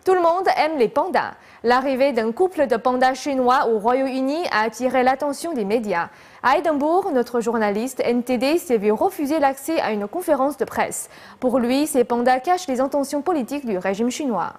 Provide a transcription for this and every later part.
Tout le monde aime les pandas. L'arrivée d'un couple de pandas chinois au Royaume-Uni a attiré l'attention des médias. À Édimbourg, notre journaliste NTD s'est vu refuser l'accès à une conférence de presse. Pour lui, ces pandas cachent les intentions politiques du régime chinois.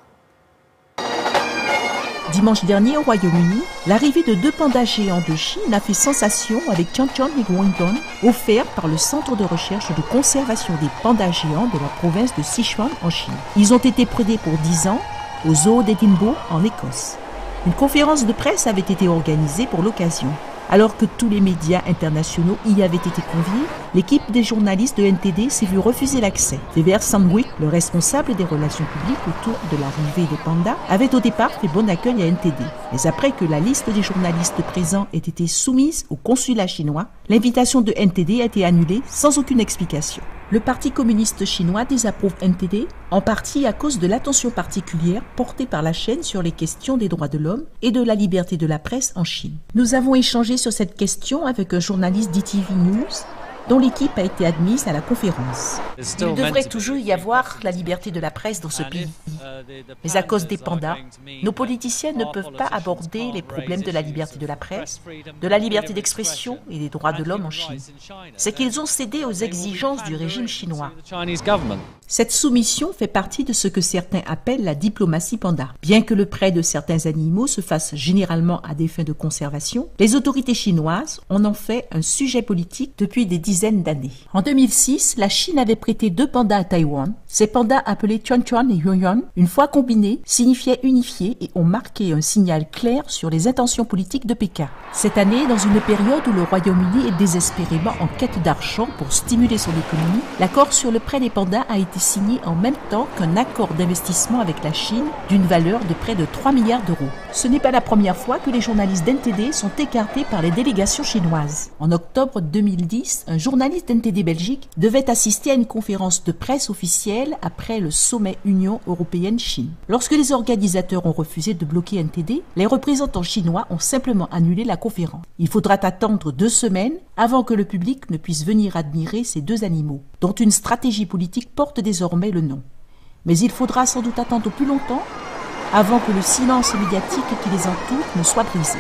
Dimanche dernier au Royaume-Uni, l'arrivée de 2 pandas géants de Chine a fait sensation avec Tiantian et Guangdong, offerts par le Centre de recherche de conservation des pandas géants de la province de Sichuan en Chine. Ils ont été prêtés pour 10 ans au zoo d'Édimbourg en Écosse. Une conférence de presse avait été organisée pour l'occasion. Alors que tous les médias internationaux y avaient été conviés, l'équipe des journalistes de NTD s'est vue refuser l'accès. Weber Sandwick, le responsable des relations publiques autour de l'arrivée des pandas, avait au départ fait bon accueil à NTD. Mais après que la liste des journalistes présents ait été soumise au consulat chinois, l'invitation de NTD a été annulée sans aucune explication. Le Parti communiste chinois désapprouve NTD, en partie à cause de l'attention particulière portée par la chaîne sur les questions des droits de l'homme et de la liberté de la presse en Chine. Nous avons échangé sur cette question avec un journaliste d'ITV News, dont l'équipe a été admise à la conférence. Il devrait toujours y avoir la liberté de la presse dans ce pays. Mais à cause des pandas, nos politiciens ne peuvent pas aborder les problèmes de la liberté de la presse, de la liberté d'expression et des droits de l'homme en Chine. C'est qu'ils ont cédé aux exigences du régime chinois. Cette soumission fait partie de ce que certains appellent la diplomatie panda. Bien que le prêt de certains animaux se fasse généralement à des fins de conservation, les autorités chinoises en ont fait un sujet politique depuis des dizaines d'années. En 2006, la Chine avait prêté 2 pandas à Taïwan. Ces pandas appelés Tiantian et Yuan, une fois combinés, signifiaient unifiés et ont marqué un signal clair sur les intentions politiques de Pékin. Cette année, dans une période où le Royaume-Uni est désespérément en quête d'argent pour stimuler son économie, l'accord sur le prêt des pandas a été signé en même temps qu'un accord d'investissement avec la Chine d'une valeur de près de 3 milliards d'euros. Ce n'est pas la première fois que les journalistes d'NTD sont écartés par les délégations chinoises. En octobre 2010, un journaliste d'NTD Belgique devait assister à une conférence de presse officielle après le sommet Union européenne-Chine. Lorsque les organisateurs ont refusé de bloquer NTD, les représentants chinois ont simplement annulé la conférence. Il faudra attendre 2 semaines avant que le public ne puisse venir admirer ces 2 animaux, dont une stratégie politique porte désormais le nom. Mais il faudra sans doute attendre plus longtemps avant que le silence médiatique qui les entoure ne soit brisé.